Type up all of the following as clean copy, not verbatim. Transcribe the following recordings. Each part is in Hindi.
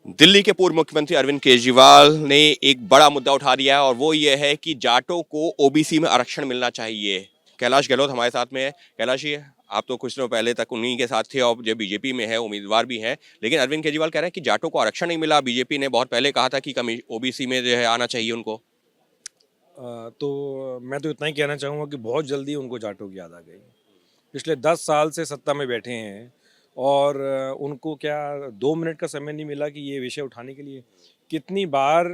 दिल्ली के पूर्व मुख्यमंत्री अरविंद केजरीवाल ने एक बड़ा मुद्दा उठा दिया है और वो ये है कि जाटों को ओबीसी में आरक्षण मिलना चाहिए। कैलाश गहलोत हमारे साथ में है। कैलाश जी, आप तो कुछ दिनों पहले तक उन्हीं के साथ थे और जो बीजेपी में है उम्मीदवार भी हैं, लेकिन अरविंद केजरीवाल कह रहे हैं कि जाटों को आरक्षण नहीं मिला। बीजेपी ने बहुत पहले कहा था कि ओबीसी में जो है आना चाहिए उनको। तो मैं तो इतना ही कहना चाहूँगा कि बहुत जल्दी उनको जाटों की याद आ गई। पिछले 10 साल से सत्ता में बैठे हैं और उनको क्या 2 मिनट का समय नहीं मिला कि ये विषय उठाने के लिए। कितनी बार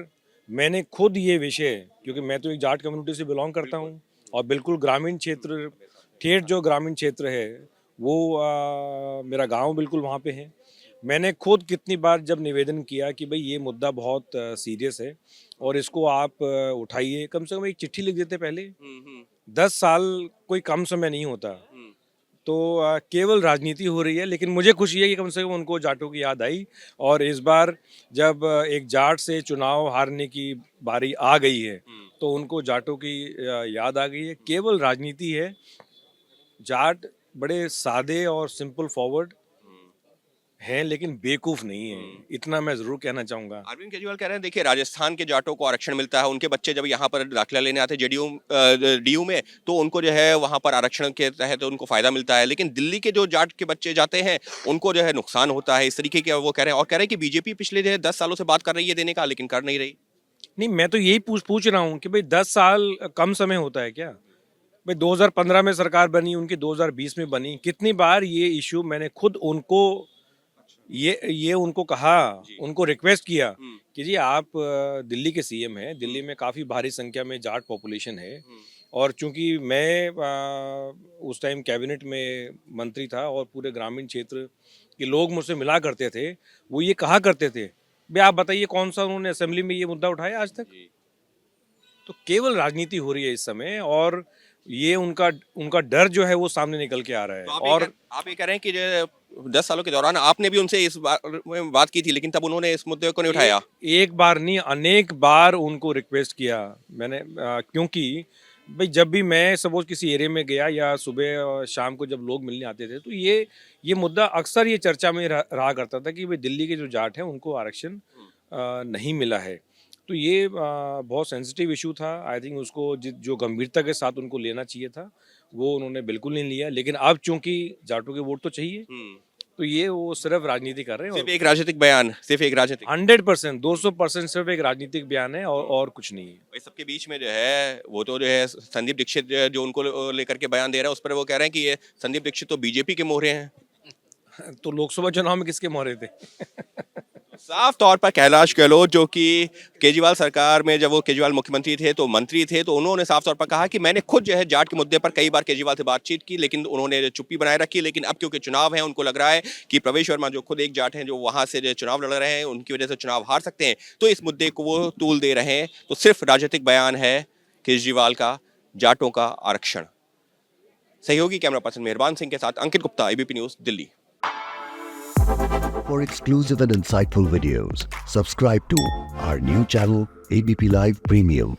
मैंने खुद ये विषय, क्योंकि मैं तो एक जाट कम्युनिटी से बिलोंग करता हूँ और बिल्कुल ग्रामीण क्षेत्र, ठेठ जो ग्रामीण क्षेत्र है वो मेरा गांव बिल्कुल वहाँ पे है। मैंने खुद कितनी बार जब निवेदन किया कि भाई ये मुद्दा बहुत सीरियस है और इसको आप उठाइए, कम से कम एक चिट्ठी लिख देते पहले। 10 साल कोई कम समय नहीं होता। तो केवल राजनीति हो रही है, लेकिन मुझे खुशी है कि कम से कम उनको जाटों की याद आई। और इस बार जब एक जाट से चुनाव हारने की बारी आ गई है तो उनको जाटों की याद आ गई है। केवल राजनीति है। जाट बड़े सादे और सिंपल फॉरवर्ड हैं, लेकिन बेवकूफ नहीं है, इतना मैं जरूर कहना चाहूंगा। अरविंद केजरीवाल कह रहे हैं, देखिए राजस्थान के जाटों को आरक्षण मिलता है, उनके बच्चे जब यहाँ पर दाखिला लेने आते जेडीयू डीयू में तो उनको जो है वहाँ पर आरक्षण के तहत उनको फायदा मिलता है, लेकिन दिल्ली के जो जाट के बच्चे जाते हैं उनको जो है नुकसान होता है। इस तरीके के वो कह रहे हैं और कह रहे हैं कि बीजेपी पिछले जो है 10 सालों से बात कर रही है देने का, लेकिन कर नहीं रही। नहीं, मैं तो यही पूछ रहा हूँ कि भाई 10 साल कम समय होता है क्या? भाई 2015 में सरकार बनी, उनकी 2020 में बनी। कितनी बार ये इशू मैंने खुद उनको ये उनको कहा, उनको रिक्वेस्ट किया कि जी आप दिल्ली के सीएम हैं, दिल्ली में काफ़ी भारी संख्या में जाट पॉपुलेशन है और चूंकि मैं उस टाइम कैबिनेट में मंत्री था और पूरे ग्रामीण क्षेत्र के लोग मुझसे मिला करते थे, वो ये कहा करते थे भाई आप बताइए कौन सा उन्होंने असेंबली में ये मुद्दा उठाया आज तक? तो केवल राजनीति हो रही है इस समय और ये उनका उनका डर जो है वो सामने निकल के आ रहा है। तो और आप ये कह रहे हैं कि जो 10 सालों के दौरान आपने भी उनसे इस बात की थी, लेकिन तब उन्होंने इस मुद्दे को नहीं उठाया। एक बार नहीं, अनेक बार उनको रिक्वेस्ट किया मैंने, क्योंकि भाई जब भी मैं सपोज किसी एरिया में गया या सुबह और शाम को जब लोग मिलने आते थे तो ये मुद्दा अक्सर ये चर्चा में रहा करता था कि भाई दिल्ली के जो जाट हैं उनको आरक्षण नहीं मिला है। तो ये बहुत सेंसिटिव इशू था। आई थिंक उसको जो गंभीरता के साथ उनको लेना चाहिए था वो उन्होंने बिल्कुल नहीं लिया। लेकिन अब चूंकि जाटों के वोट तो चाहिए तो ये वो सिर्फ राजनीति कर रहे हैं। सिर्फ एक राजनीतिक बयान, सिर्फ एक राजनीतिक 100%, 200% सिर्फ एक राजनीतिक बयान है और कुछ नहीं है। इस सबके बीच में जो है वो तो जो है संदीप दीक्षित जो उनको लेकर के बयान दे रहा है, उस पर वो कह रहे हैं कि ये संदीप दीक्षित तो बीजेपी के मोहरे हैं। तो लोकसभा चुनाव में किसके मोहरे थे? साफ तौर पर कैलाश गहलोत जो कि केजरीवाल सरकार में जब वो केजरीवाल मुख्यमंत्री थे तो मंत्री थे, तो उन्होंने साफ तौर पर कहा कि मैंने खुद जो है जाट के मुद्दे पर कई बार केजरीवाल से बातचीत की, लेकिन उन्होंने चुप्पी बनाए रखी। लेकिन अब क्योंकि चुनाव है, उनको लग रहा है कि प्रवेश वर्मा जो खुद एक जाट हैं जो वहां से जो चुनाव लड़ रहे हैं उनकी वजह से चुनाव हार सकते हैं, तो इस मुद्दे को वो तूल दे रहे हैं। तो सिर्फ राजनीतिक बयान है केजरीवाल का जाटों का आरक्षण। सहयोगी कैमरा पर्सन मेहरबान सिंह के साथ Ankit Gupta, ABP news, Delhi. For exclusive and insightful videos, subscribe to our new channel ABP Live Premium.